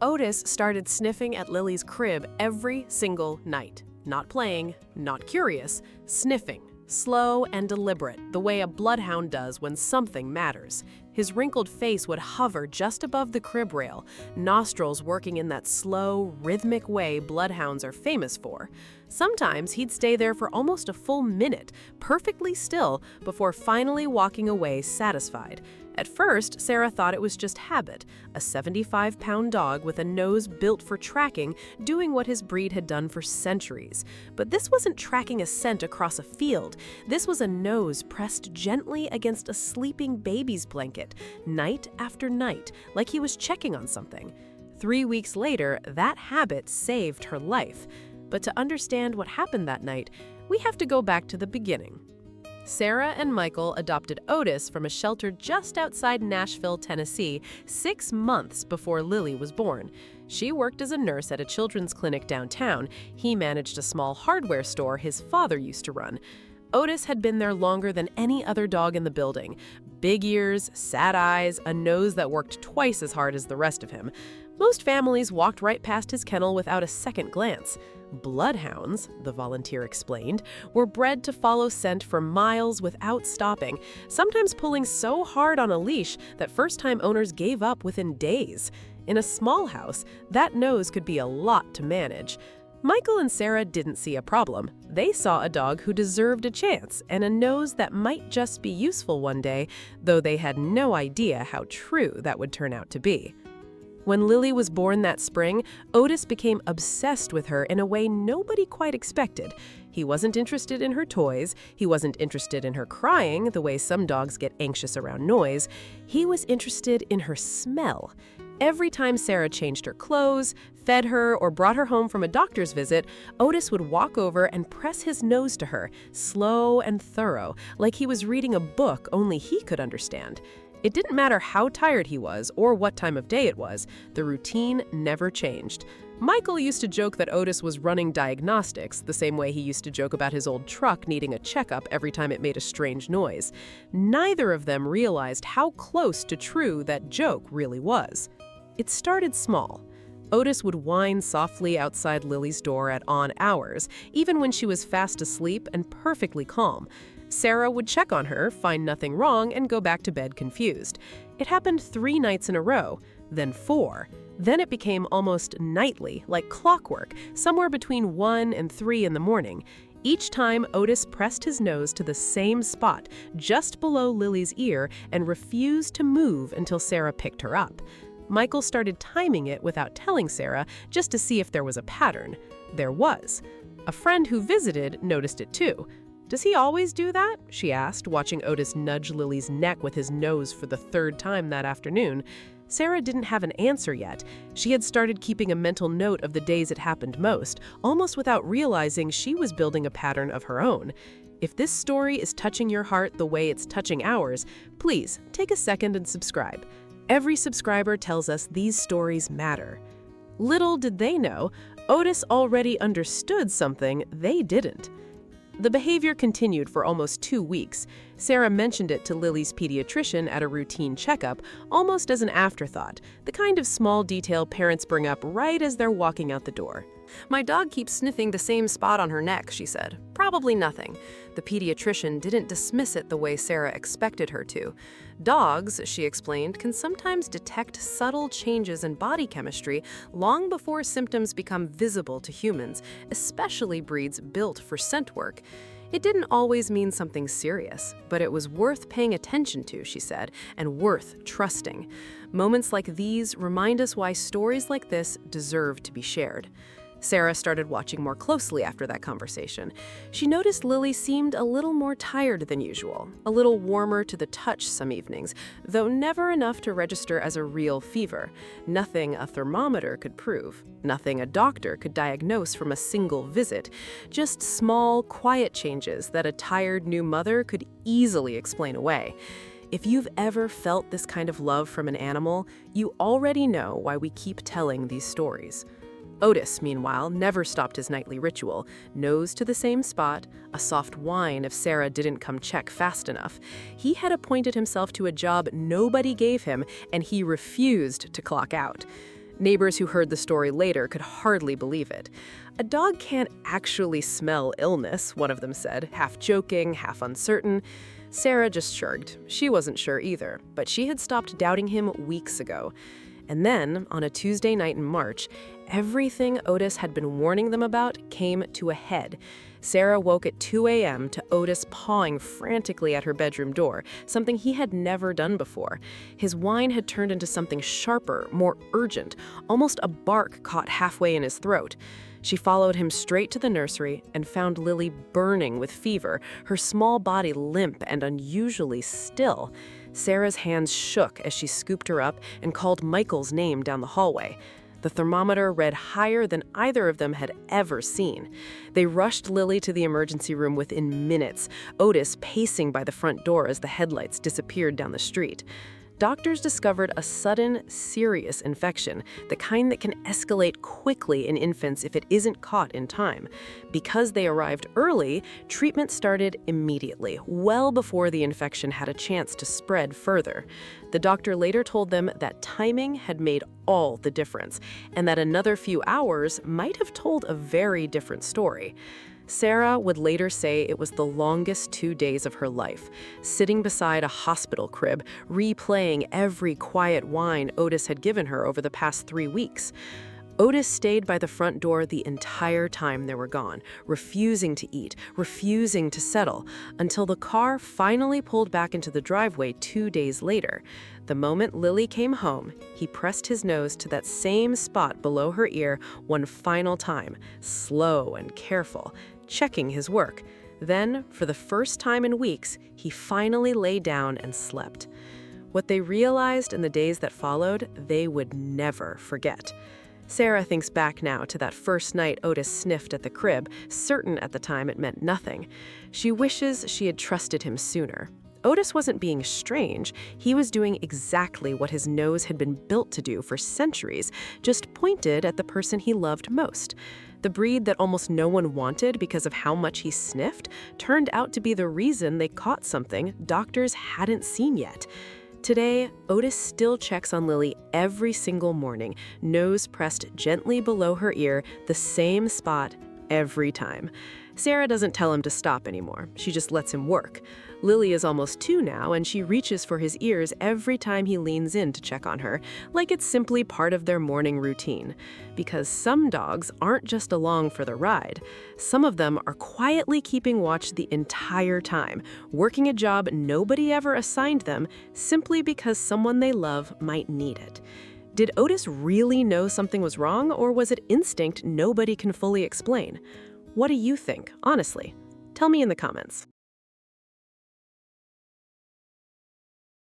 Otis started sniffing at Lily's crib every single night. Not playing, not curious, sniffing. Slow and deliberate, the way a bloodhound does when something matters. His wrinkled face would hover just above the crib rail, nostrils working in that slow, rhythmic way bloodhounds are famous for. Sometimes he'd stay there for almost a full minute, perfectly still, before finally walking away satisfied. At first, Sarah thought it was just habit, a 75-pound dog with a nose built for tracking, doing what his breed had done for centuries. But this wasn't tracking a scent across a field. This was a nose pressed gently against a sleeping baby's blanket, night after night, like he was checking on something. 3 weeks later, that habit saved her life. But to understand what happened that night, we have to go back to the beginning. Sarah and Michael adopted Otis from a shelter just outside Nashville, Tennessee, 6 months before Lily was born. She worked as a nurse at a children's clinic downtown. He managed a small hardware store his father used to run. Otis had been there longer than any other dog in the building. Big ears, sad eyes, a nose that worked twice as hard as the rest of him. Most families walked right past his kennel without a second glance. Bloodhounds, the volunteer explained, were bred to follow scent for miles without stopping, sometimes pulling so hard on a leash that first-time owners gave up within days. In a small house, that nose could be a lot to manage. Michael and Sarah didn't see a problem. They saw a dog who deserved a chance and a nose that might just be useful one day, though they had no idea how true that would turn out to be. When Lily was born that spring, Otis became obsessed with her in a way nobody quite expected. He wasn't interested in her toys, he wasn't interested in her crying, the way some dogs get anxious around noise. He was interested in her smell. Every time Sarah changed her clothes, fed her, or brought her home from a doctor's visit, Otis would walk over and press his nose to her, slow and thorough, like he was reading a book only he could understand. It didn't matter how tired he was or what time of day it was, the routine never changed. Michael used to joke that Otis was running diagnostics, the same way he used to joke about his old truck needing a checkup every time it made a strange noise. Neither of them realized how close to true that joke really was. It started small. Otis would whine softly outside Lily's door at odd hours, even when she was fast asleep and perfectly calm. Sarah would check on her, find nothing wrong, and go back to bed confused. It happened 3 nights in a row, then 4. Then it became almost nightly, like clockwork, somewhere between 1 and 3 in the morning. Each time, Otis pressed his nose to the same spot, just below Lily's ear, and refused to move until Sarah picked her up. Michael started timing it without telling Sarah, just to see if there was a pattern. There was. A friend who visited noticed it too. "Does he always do that?" she asked, watching Otis nudge Lily's neck with his nose for the 3rd time that afternoon. Sarah didn't have an answer yet. She had started keeping a mental note of the days it happened most, almost without realizing she was building a pattern of her own. If this story is touching your heart the way it's touching ours, please take a second and subscribe. Every subscriber tells us these stories matter. Little did they know, Otis already understood something they didn't. The behavior continued for almost 2 weeks. Sarah mentioned it to Lily's pediatrician at a routine checkup, almost as an afterthought, the kind of small detail parents bring up right as they're walking out the door. "My dog keeps sniffing the same spot on her neck," she said. "Probably nothing." The pediatrician didn't dismiss it the way Sarah expected her to. Dogs, she explained, can sometimes detect subtle changes in body chemistry long before symptoms become visible to humans, especially breeds built for scent work. It didn't always mean something serious, but it was worth paying attention to, she said, and worth trusting. Moments like these remind us why stories like this deserve to be shared. Sarah started watching more closely after that conversation. She noticed Lily seemed a little more tired than usual, a little warmer to the touch some evenings, though never enough to register as a real fever. Nothing a thermometer could prove, nothing a doctor could diagnose from a single visit. Just small, quiet changes that a tired new mother could easily explain away. If you've ever felt this kind of love from an animal, you already know why we keep telling these stories. Otis, meanwhile, never stopped his nightly ritual, nose to the same spot, a soft whine if Sarah didn't come check fast enough. He had appointed himself to a job nobody gave him, and he refused to clock out. Neighbors who heard the story later could hardly believe it. "A dog can't actually smell illness," one of them said, half joking, half uncertain. Sarah just shrugged. She wasn't sure either, but she had stopped doubting him weeks ago. And then, on a Tuesday night in March, everything Otis had been warning them about came to a head. Sarah woke at 2 a.m. to Otis pawing frantically at her bedroom door, something he had never done before. His whine had turned into something sharper, more urgent, almost a bark caught halfway in his throat. She followed him straight to the nursery and found Lily burning with fever, her small body limp and unusually still. Sarah's hands shook as she scooped her up and called Michael's name down the hallway. The thermometer read higher than either of them had ever seen. They rushed Lily to the emergency room within minutes, Otis pacing by the front door as the headlights disappeared down the street. Doctors discovered a sudden, serious infection, the kind that can escalate quickly in infants if it isn't caught in time. Because they arrived early, treatment started immediately, well before the infection had a chance to spread further. The doctor later told them that timing had made all the difference, and that another few hours might have told a very different story. Sarah would later say it was the longest 2 days of her life, sitting beside a hospital crib, replaying every quiet whine Otis had given her over the past 3 weeks. Otis stayed by the front door the entire time they were gone, refusing to eat, refusing to settle, until the car finally pulled back into the driveway 2 days later. The moment Lily came home, he pressed his nose to that same spot below her ear one final time, slow and careful, checking his work. Then, for the first time in weeks, he finally lay down and slept. What they realized in the days that followed, they would never forget. Sarah thinks back now to that first night Otis sniffed at the crib, certain at the time it meant nothing. She wishes she had trusted him sooner. Otis wasn't being strange. He was doing exactly what his nose had been built to do for centuries, just pointed at the person he loved most. The breed that almost no one wanted because of how much he sniffed turned out to be the reason they caught something doctors hadn't seen yet. Today, Otis still checks on Lily every single morning, nose pressed gently below her ear, the same spot every time. Sarah doesn't tell him to stop anymore. She just lets him work. Lily is almost 2 now, and she reaches for his ears every time he leans in to check on her, like it's simply part of their morning routine. Because some dogs aren't just along for the ride. Some of them are quietly keeping watch the entire time, working a job nobody ever assigned them, simply because someone they love might need it. Did Otis really know something was wrong, or was it instinct nobody can fully explain? What do you think, honestly? Tell me in the comments.